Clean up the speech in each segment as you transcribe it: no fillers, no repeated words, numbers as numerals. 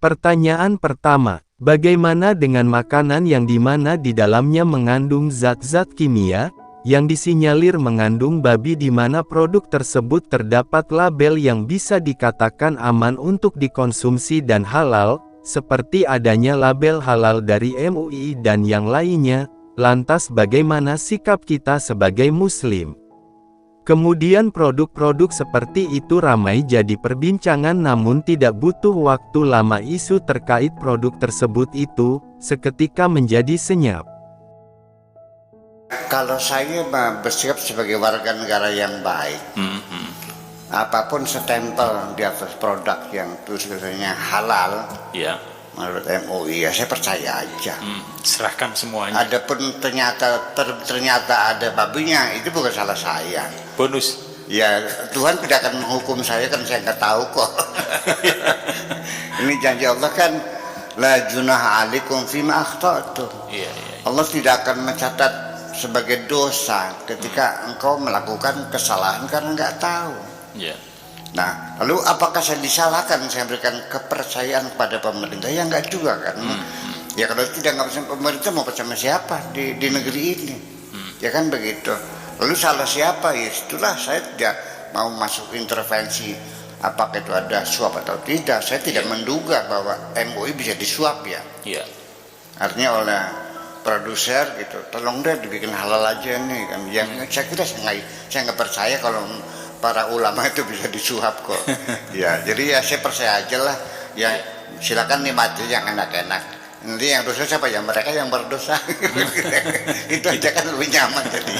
Pertanyaan pertama, bagaimana dengan makanan yang dimana di dalamnya mengandung zat-zat kimia, yang disinyalir mengandung babi di mana produk tersebut terdapat label yang bisa dikatakan aman untuk dikonsumsi dan halal, seperti adanya label halal dari MUI dan yang lainnya, lantas bagaimana sikap kita sebagai Muslim? Kemudian produk-produk seperti itu ramai jadi perbincangan namun tidak butuh waktu lama isu terkait produk tersebut itu, seketika menjadi senyap. Kalau saya bersikap sebagai warga negara yang baik, apapun setempel di atas produk yang tulisannya halal, Ya. menurut MUI ya saya percaya aja. Serahkan semuanya. Adapun ternyata ada babinya, itu bukan salah saya. Bonus. Ya Tuhan tidak akan menghukum saya kan saya nggak tahu kok. Ini janji Allah kan, la junaha alaikum fima akhta'tum. Iya. Allah tidak akan mencatat sebagai dosa ketika engkau melakukan kesalahan karena nggak tahu. Iya. Nah, lalu apakah saya disalahkan saya berikan kepercayaan kepada pemerintah? Ya enggak juga kan. Ya kalau tidak nggak percaya pemerintah mau percaya sama siapa di negeri ini? Ya kan begitu. Lalu salah siapa? Ya itulah saya tidak mau masuk intervensi apakah itu ada suap atau tidak. Saya tidak menduga bahwa MUI bisa disuap ya. Iya. Artinya oleh produser gitu, tolong deh dibikin halal aja nih kan. Yang saya kira saya nggak percaya kalau para ulama itu bisa disuap kok. Ya, jadi ya saya percaya aja lah. Ya, silakan nikmati yang enak-enak. Nanti yang dosa siapa ya? Mereka yang berdosa. Itu aja kan lebih nyaman jadi.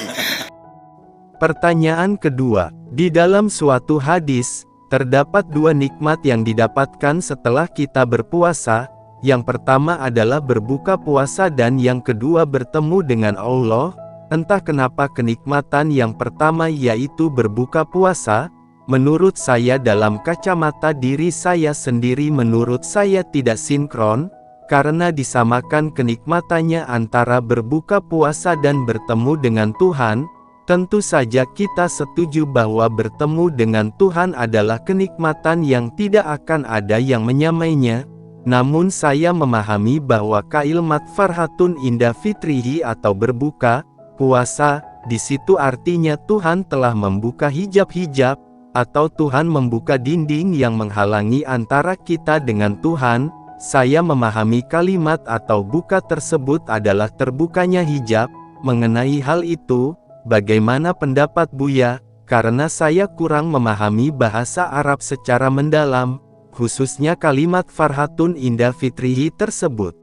Pertanyaan kedua, di dalam suatu hadis, terdapat dua nikmat yang didapatkan setelah kita berpuasa. Yang pertama adalah berbuka puasa dan yang kedua bertemu dengan Allah. Entah kenapa kenikmatan yang pertama yaitu berbuka puasa, menurut saya dalam kacamata diri saya sendiri menurut saya tidak sinkron, karena disamakan kenikmatannya antara berbuka puasa dan bertemu dengan Tuhan. Tentu saja kita setuju bahwa bertemu dengan Tuhan adalah kenikmatan yang tidak akan ada yang menyamainya. Namun saya memahami bahwa kalimat farhatun inda fitrihi atau berbuka puasa, di situ artinya Tuhan telah membuka hijab-hijab, atau Tuhan membuka dinding yang menghalangi antara kita dengan Tuhan. Saya memahami kalimat atau buka tersebut adalah terbukanya hijab. Mengenai hal itu, bagaimana pendapat Buya? Karena saya kurang memahami bahasa Arab secara mendalam, khususnya kalimat farhatun inda fitrihi tersebut.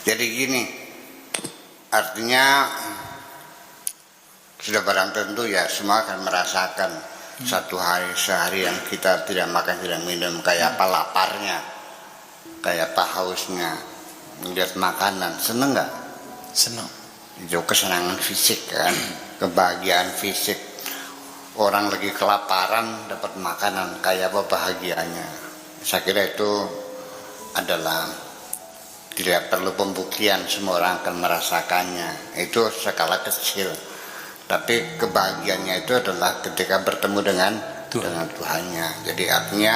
Jadi gini, artinya sudah barang tentu ya semua akan merasakan satu hari sehari yang kita tidak makan tidak minum, kayak apa laparnya, kayak apa hausnya, melihat makanan. Seneng nggak? Senang. Itu kesenangan fisik kan, kebahagiaan fisik. Orang lagi kelaparan dapat makanan, kayak apa bahagianya. Saya kira itu adalah tidak perlu pembuktian, semua orang akan merasakannya. Itu skala kecil. Tapi kebahagiaannya itu adalah ketika bertemu dengan Tuhannya. Jadi artinya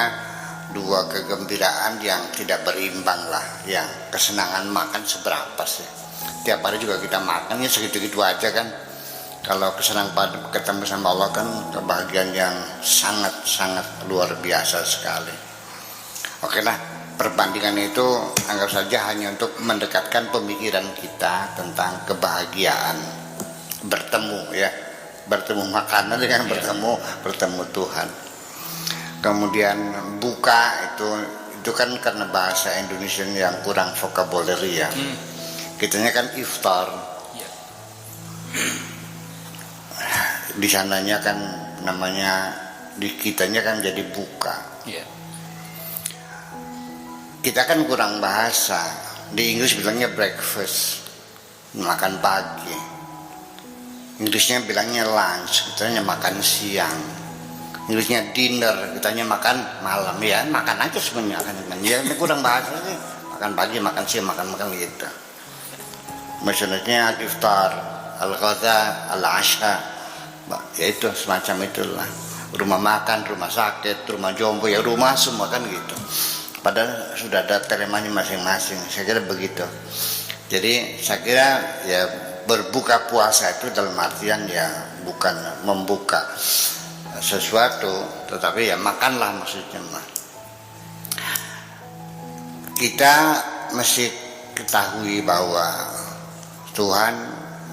dua kegembiraan yang tidak berimbang lah. Yang kesenangan makan seberapa sih? Tiap hari juga kita makan ya segitu-gitu aja kan. Kalau kesenangan ketemu sama Allah kan kebahagiaan yang sangat-sangat luar biasa sekali. Oke lah, perbandingan itu anggap saja hanya untuk mendekatkan pemikiran kita tentang kebahagiaan bertemu ya, bertemu makanan dengan bertemu Tuhan. Kemudian buka itu kan karena bahasa Indonesia yang kurang vocabulary ya. Kitanya kan iftar. Di sananya kan namanya, di kitanya kan jadi buka. Kita kan kurang bahasa. Di Inggris bilangnya breakfast, makan pagi. Inggrisnya bilangnya lunch, kitanya makan siang. Inggrisnya dinner, kitanya makan malam. Ya makan aja sebenarnya kan. Ya ini kurang bahasa sih. Makan pagi, makan siang, makan gitu. Maksudnya al-iftar, al-ghaza, al-asha, ya itu semacam itulah. Rumah makan, rumah sakit, rumah jompo, ya rumah semua kan gitu. Padahal sudah ada temanya masing-masing. Saya kira begitu. Jadi saya kira ya berbuka puasa itu dalam artian ya bukan membuka sesuatu, tetapi ya makanlah maksudnya. Kita mesti ketahui bahwa Tuhan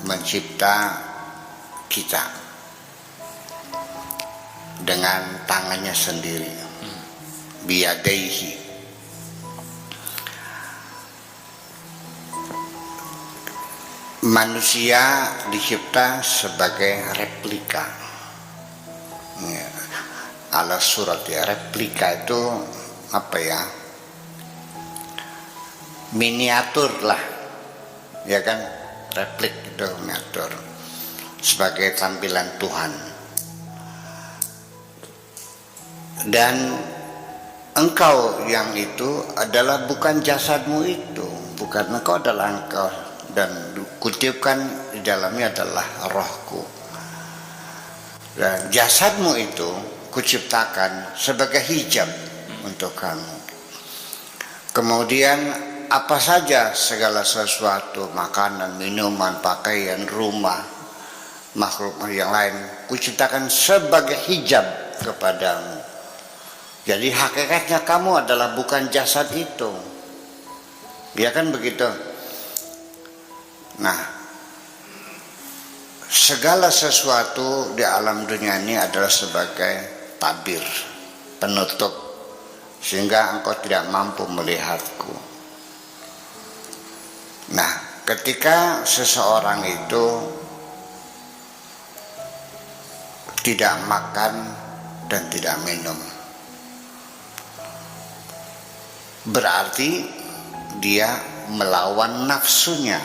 mencipta kita dengan tangannya sendiri, biyadaihi. Manusia dicipta sebagai replika. Ya, ala surat ya, replika itu apa ya? Miniatur lah, ya kan? Replik itu miniatur sebagai tampilan Tuhan. Dan engkau yang itu adalah bukan jasadmu itu, bukan engkau adalah engkau, dan kutipkan di dalamnya adalah rohku. Dan jasadmu itu kuciptakan sebagai hijab untuk kamu. Kemudian apa saja segala sesuatu, makanan, minuman, pakaian, rumah, makhluk yang lain, kuciptakan sebagai hijab kepadamu. Jadi hakikatnya kamu adalah bukan jasad itu, ya kan begitu. Nah, segala sesuatu di alam dunia ini adalah sebagai tabir, penutup, sehingga engkau tidak mampu melihatku. Nah, ketika seseorang itu tidak makan dan tidak minum, berarti dia melawan nafsunya.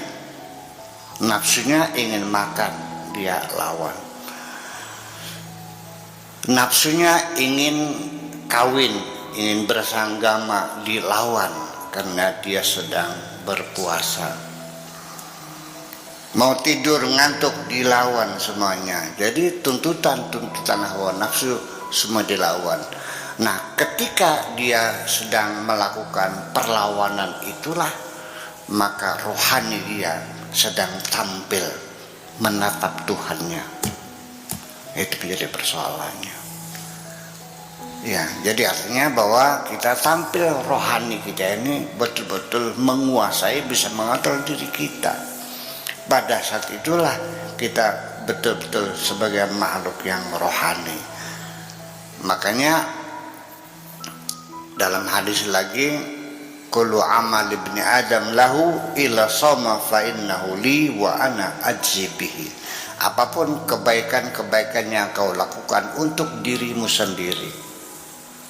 Nafsunya ingin makan, dia lawan. Nafsunya ingin kawin, ingin bersanggama, dilawan karena dia sedang berpuasa. Mau tidur ngantuk, dilawan semuanya. Jadi tuntutan hawa nafsu semua dilawan. Nah, ketika dia sedang melakukan perlawanan itulah, maka rohani dia sedang tampil menatap Tuhannya. Itu menjadi persoalannya. Ya, jadi artinya bahwa kita tampil rohani kita ini betul-betul menguasai, bisa mengatur diri kita. Pada saat itulah kita betul-betul sebagai makhluk yang rohani. Makanya dalam hadis lagi, kullu amal ibni adam lahu illa soma fa innahu li wa ana ajzi bihi. Apapun kebaikan-kebaikan yang kau lakukan untuk dirimu sendiri,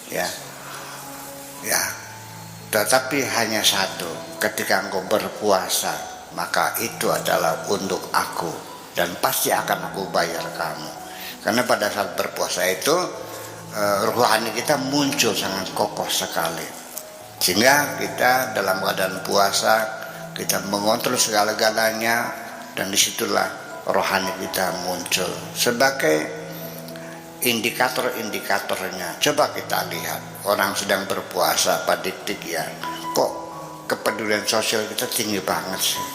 ya, tetapi hanya satu, ketika engkau berpuasa, maka itu adalah untuk aku dan pasti akan aku bayar kamu. Karena pada saat berpuasa itu rohani kita muncul sangat kokoh sekali, sehingga kita dalam keadaan puasa kita mengontrol segala-galanya, dan disitulah rohani kita muncul sebagai indikator-indikatornya. Coba kita lihat orang sedang berpuasa pada detik ya, kok kepedulian sosial kita tinggi banget sih.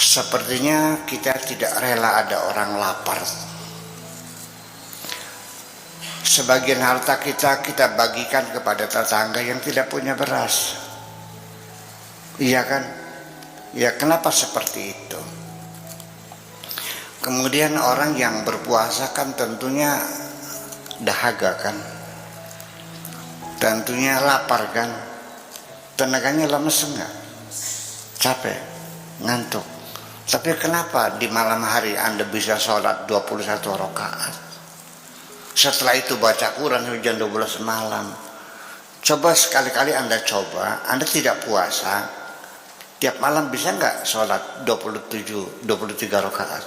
Sepertinya kita tidak rela ada orang lapar. Sebagian harta kita bagikan kepada tetangga yang tidak punya beras. Iya kan? Ya, kenapa seperti itu? Kemudian orang yang berpuasa kan tentunya dahaga kan, tentunya lapar kan, tenaganya lemes enggak? Capek, ngantuk. Tapi kenapa di malam hari Anda bisa sholat 21 rakaat? Setelah itu baca Quran jam 12 malam. Coba sekali-kali Anda coba, Anda tidak puasa, tiap malam bisa enggak sholat 23 rakaat?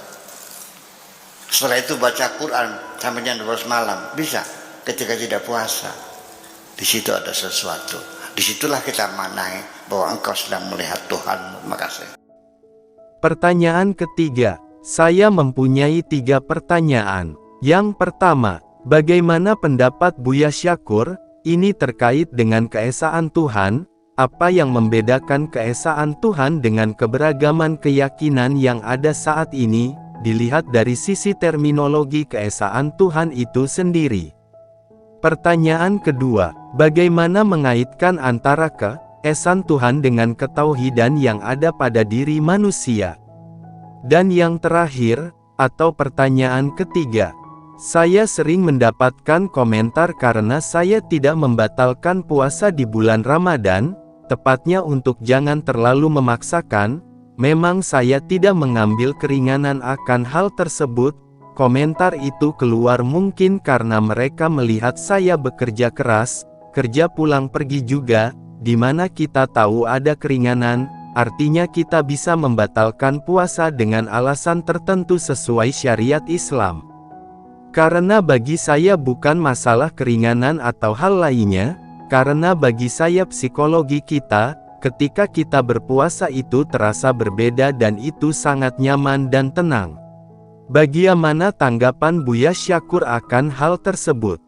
Setelah itu baca Quran sampai jam 12 malam, bisa ketika tidak puasa. Di situ ada sesuatu. Disitulah kita manai bahwa engkau sedang melihat Tuhan. Terima kasih. Pertanyaan ketiga, saya mempunyai 3 pertanyaan. Yang pertama, bagaimana pendapat Buya Syakur? Ini terkait dengan keesaan Tuhan. Apa yang membedakan keesaan Tuhan dengan keberagaman keyakinan yang ada saat ini, dilihat dari sisi terminologi keesaan Tuhan itu sendiri? Pertanyaan kedua, bagaimana mengaitkan antara keesaan Tuhan dengan ketauhidan yang ada pada diri manusia? Dan yang terakhir, atau pertanyaan ketiga, saya sering mendapatkan komentar karena saya tidak membatalkan puasa di bulan Ramadan, tepatnya untuk jangan terlalu memaksakan. Memang saya tidak mengambil keringanan akan hal tersebut. Komentar itu keluar mungkin karena mereka melihat saya bekerja keras, kerja pulang pergi juga, di mana kita tahu ada keringanan, artinya kita bisa membatalkan puasa dengan alasan tertentu sesuai syariat Islam. Karena bagi saya bukan masalah keringanan atau hal lainnya, karena bagi saya psikologi kita, ketika kita berpuasa itu terasa berbeda dan itu sangat nyaman dan tenang. Bagaimana tanggapan Buya Syakur akan hal tersebut?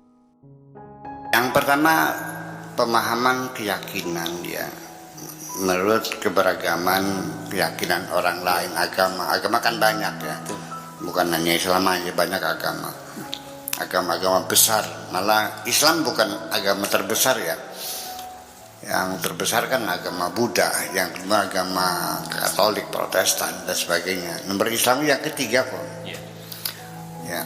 Yang pertama, pemahaman keyakinan dia. Menurut keberagaman keyakinan orang lain, agama kan banyak ya, bukan hanya Islam aja, banyak agama besar. Malah Islam bukan agama terbesar ya, yang terbesar kan agama Buddha, yang kedua agama Katolik, Protestan dan sebagainya. Nomor Islam yang ketiga kok ya.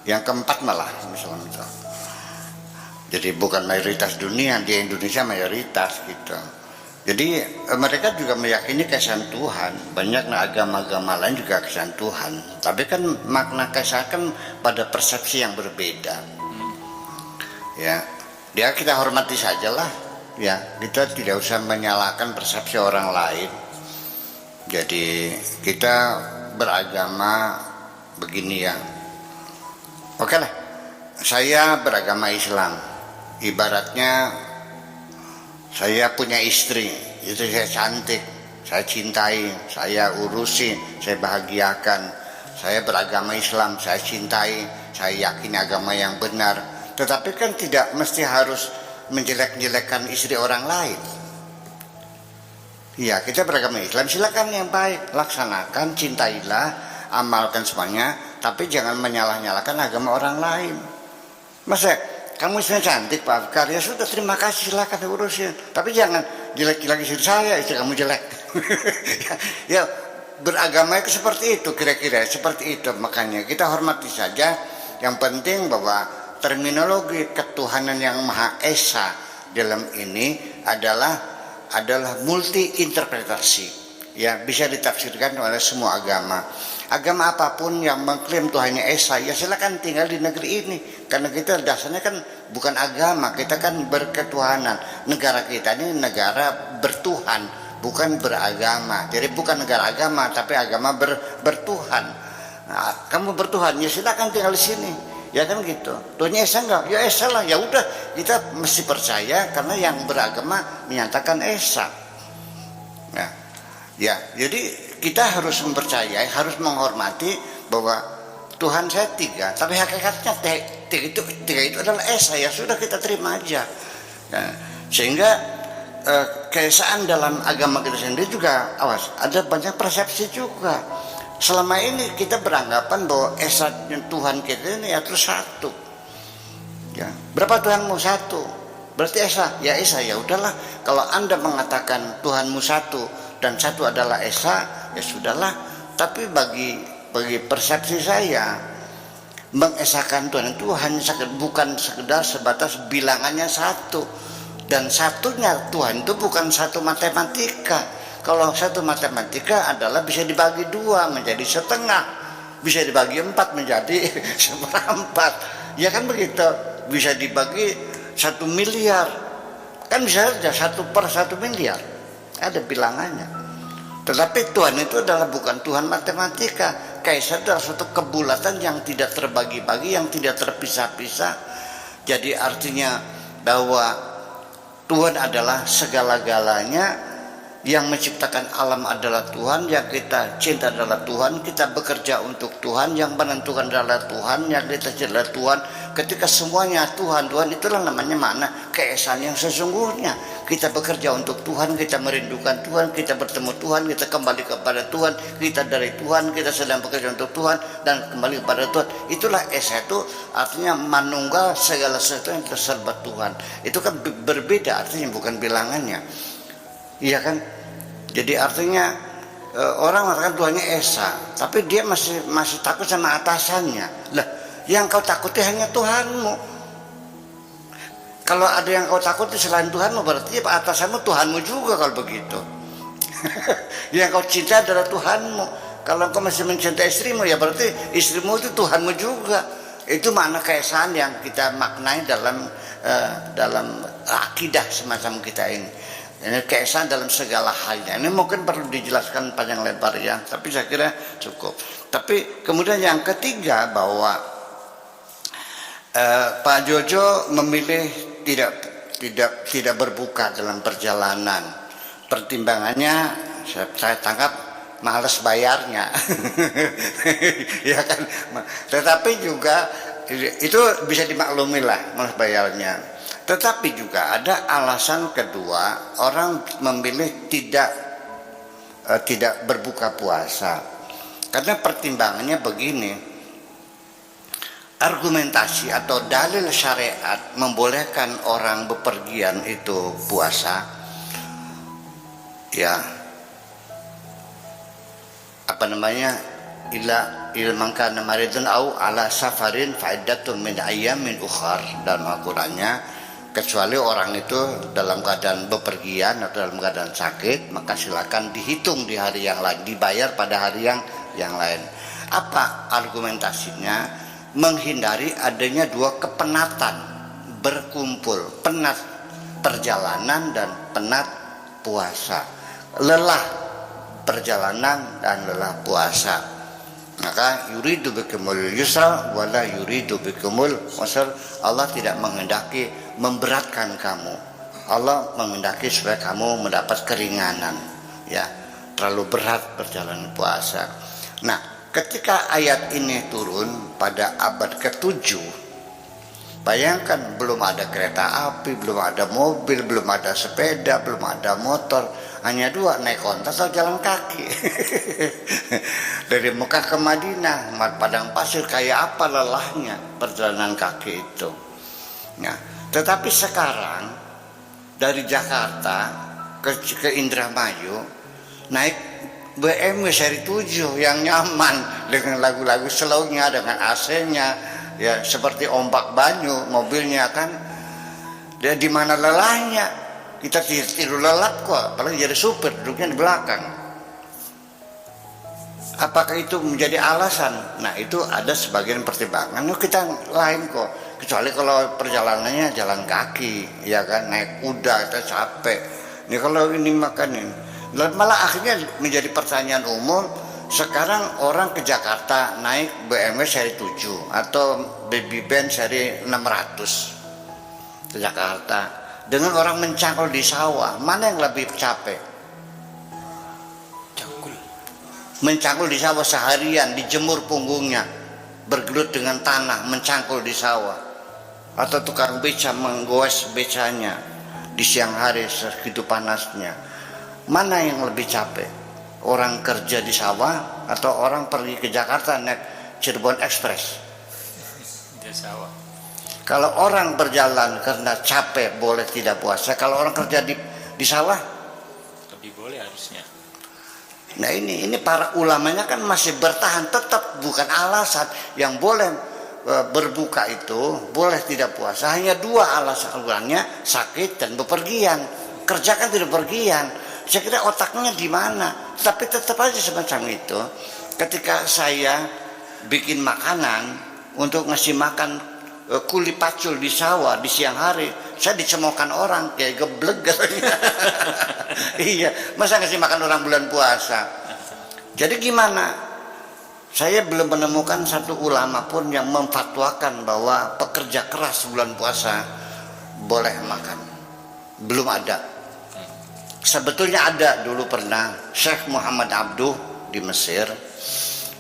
Yang keempat malah Islam itu. Jadi bukan mayoritas dunia, di Indonesia mayoritas gitu. Jadi mereka juga meyakini keesaan Tuhan. Banyak agama-agama lain juga keesaan Tuhan. Tapi kan makna keesaan kan pada persepsi yang berbeda. Ya, dia kita hormati sajalah. Ya, kita tidak usah menyalahkan persepsi orang lain. Jadi kita beragama begini ya. Oke lah, saya beragama Islam. Ibaratnya saya punya istri, itu saya cantik, saya cintai, saya urusi, saya bahagiakan. Saya beragama Islam, saya cintai, saya yakin agama yang benar. Tetapi kan tidak mesti harus menjelek-jelekkan istri orang lain. Ya, kita beragama Islam, silakan yang baik, laksanakan, cintailah, amalkan semuanya, tapi jangan menyalah-nyalahkan agama orang lain. Masa kamu istrinya cantik Pak Afkar, ya sudah terima kasih, silakan urusin, tapi jangan jelek-jelek istri saya, istri kamu jelek. Ya, beragama itu seperti itu, kira-kira seperti itu. Makanya kita hormati saja. Yang penting bahwa terminologi ketuhanan yang Maha Esa dalam ini adalah multi interpretasi. Ya, bisa ditafsirkan oleh semua agama. Agama apapun yang mengklaim Tuhannya Esa, ya silakan tinggal di negeri ini. Karena kita dasarnya kan bukan agama, kita kan berketuhanan. Negara kita ini negara bertuhan, bukan beragama. Jadi bukan negara agama, tapi agama bertuhan. Nah, kamu bertuhan, ya silakan tinggal di sini. Ya kan gitu. Tuhannya Esa enggak? Ya Esa lah. Ya udah, kita mesti percaya karena yang beragama menyatakan Esa. Nah, ya, jadi kita harus mempercayai, harus menghormati bahwa Tuhan saya tiga, tapi hakikatnya tiga itu adalah Esa. Ya sudah, kita terima aja. Nah, sehingga keesaan dalam agama kita sendiri juga, awas, ada banyak persepsi juga. Selama ini kita beranggapan bahwa Esa Tuhan kita ini ya terus satu. Ya, berapa Tuhanmu? Satu. Berarti Esa, ya Esa, ya udahlah. Kalau Anda mengatakan Tuhanmu satu dan satu adalah Esa, ya sudahlah. Tapi bagi persepsi saya, mengesakan Tuhan itu hanya bukan sekedar sebatas bilangannya satu. Dan satunya Tuhan itu bukan satu matematika. Kalau satu matematika adalah bisa dibagi dua menjadi setengah, bisa dibagi empat menjadi seperempat, ya kan begitu. Bisa dibagi 1 miliar, kan bisa saja 1/1 miliar, ada bilangannya. Tetapi Tuhan itu adalah bukan Tuhan matematika. Kaisar adalah suatu kebulatan yang tidak terbagi-bagi, yang tidak terpisah-pisah. Jadi artinya bahwa Tuhan adalah segala-galanya, yang menciptakan alam adalah Tuhan, yang kita cinta adalah Tuhan, kita bekerja untuk Tuhan, yang menentukan adalah Tuhan, yang kita cinta adalah Tuhan. Ketika semuanya Tuhan, Tuhan itulah namanya mana? Keesaan yang sesungguhnya. Kita bekerja untuk Tuhan, kita merindukan Tuhan, kita bertemu Tuhan, kita kembali kepada Tuhan, kita dari Tuhan, kita sedang bekerja untuk Tuhan dan kembali kepada Tuhan. Itulah esa, itu artinya manunggal segala sesuatu yang terserba Tuhan. Itu kan berbeda artinya, bukan bilangannya. Iya kan? Jadi artinya orang mengatakan Tuhannya esa, tapi dia masih takut sama atasannya. Lah, yang kau takuti hanya Tuhanmu. Kalau ada yang kau takuti selain Tuhanmu, berarti atasanmu Tuhanmu juga kalau begitu. Yang kau cinta adalah Tuhanmu. Kalau kau masih mencintai istrimu, ya berarti istrimu itu Tuhanmu juga. Itu makna keesaan yang kita maknai dalam akidah semacam kita ini. Ini keesaan dalam segala halnya. Ini mungkin perlu dijelaskan panjang lebar ya, tapi saya kira cukup. Tapi kemudian yang ketiga, bahwa Pak Jojo memilih tidak berbuka dalam perjalanan. Pertimbangannya saya tangkap malas bayarnya. Ya kan. Tetapi juga itu bisa dimaklumi lah, malas bayarnya. Tetapi juga ada alasan kedua, orang memilih tidak berbuka puasa. Karena pertimbangannya begini, argumentasi atau dalil syariat membolehkan orang bepergian itu puasa, ya apa namanya, ila ilman kana maridun au ala safarin fa'iddatun min ayyamin ukhar, dalam Al-Qur'annya, kecuali orang itu dalam keadaan bepergian atau dalam keadaan sakit, maka silakan dihitung di hari yang lain, dibayar pada hari yang lain. Apa argumentasinya? Menghindari adanya dua kepenatan berkumpul, penat perjalanan dan penat puasa, lelah perjalanan dan lelah puasa. Maka yuridu bikumul yusra wala yuridu bikumul usra. Allah tidak menghendaki memberatkan kamu. Allah menghendaki supaya kamu mendapat keringanan. Ya, terlalu berat perjalanan puasa. Nah, ketika ayat ini turun pada abad ke-7, bayangkan belum ada kereta api, belum ada mobil, belum ada sepeda, belum ada motor, hanya dua, naik onta atau jalan kaki. Dari Mekah ke Madinah, padang pasir, kayak apa lelahnya perjalanan kaki itu. Nah, tetapi sekarang dari Jakarta ke Indramayu naik BMW seri 7 yang nyaman dengan lagu-lagu slow-nya, dengan AC-nya, ya seperti ombak banyu mobilnya kan. Dan di mana lelahnya? Kita tidur lelap kok, apalagi jadi supir duduknya di belakang. Apakah itu menjadi alasan? Nah, itu ada sebagian pertimbangan. Nah, kita lain kok. Kecuali kalau perjalanannya jalan kaki, ya kan, naik kuda kita capek. Ini kalau ini makanin. Malah akhirnya menjadi pertanyaan umum. Sekarang orang ke Jakarta naik BMW seri 7 atau Baby Band seri 600 ke Jakarta. Dengan orang mencangkul di sawah, mana yang lebih capek? Mencangkul di sawah seharian, dijemur punggungnya, bergelut dengan tanah, mencangkul di sawah, atau tukang beca menggoes becanya di siang hari segitu panasnya. Mana yang lebih capek? Orang kerja di sawah atau orang pergi ke Jakarta naik Cirebon Express? Di sawah. Kalau orang berjalan karena capek boleh tidak puasa. Kalau orang kerja di sawah Lebih boleh harusnya. Nah ini para ulamanya kan masih bertahan, tetap bukan alasan. Yang boleh berbuka itu boleh tidak puasa hanya dua alasannya, sakit dan bepergian. Kerja kan tidak bepergian. Saya kira otaknya di mana? Tapi tetap aja semacam itu. Ketika saya bikin makanan untuk ngasih makan kuli pacul di sawah di siang hari, saya dicemokan orang kayak geblek katanya. Iya, masa ngasih makan orang bulan puasa? Jadi gimana? Saya belum menemukan satu ulama pun yang memfatwakan bahwa pekerja keras bulan puasa boleh makan. belum ada. Sebetulnya ada dulu pernah Syekh Muhammad Abduh di Mesir,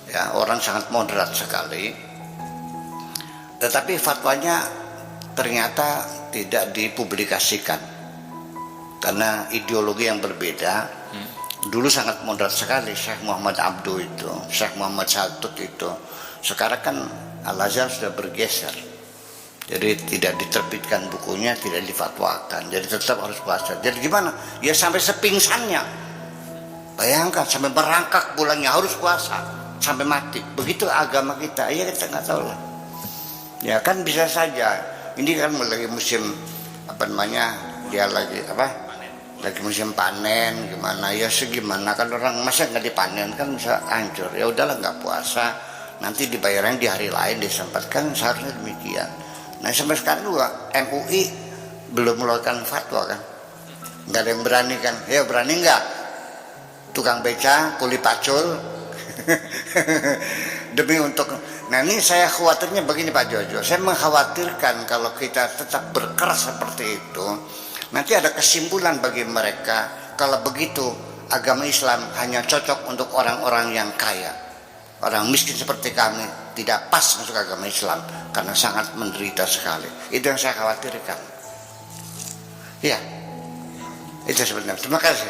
ya, orang sangat moderat sekali, tetapi fatwanya ternyata tidak dipublikasikan karena ideologi yang berbeda. Dulu sangat moderat sekali Syekh Muhammad Abduh itu, Syekh Muhammad Saltut itu. Sekarang kan Al-Azhar sudah bergeser, jadi tidak diterbitkan bukunya, tidak difatwakan, jadi tetap harus puasa. Jadi gimana? Ya sampai sepingsannya, bayangkan sampai merangkak bulannya harus puasa sampai mati. Begitu agama kita. Ya kita nggak tahu lah. Ya kan bisa saja. Ini kan lagi musim apa namanya? Dia lagi apa? Lagi musim panen, gimana ya segimana kan orang masa nggak dipanen kan bisa hancur. Ya udahlah nggak puasa, nanti dibayarnya di hari lain disempatkan, seharusnya demikian. Nah sampai sekarang juga MUI belum mengeluarkan fatwa kan, nggak ada yang berani kan? Ya berani nggak? Tukang beca, kuli pacul, demi untuk. Nah ini saya khawatirnya begini Pak Jojo, saya mengkhawatirkan kalau kita tetap berkeras seperti itu, nanti ada kesimpulan bagi mereka kalau begitu agama Islam hanya cocok untuk orang-orang yang kaya. Orang miskin seperti kami tidak pas masuk agama Islam karena sangat menderita sekali. Itu yang saya khawatirkan. Ya, itu sebenarnya. Terima kasih.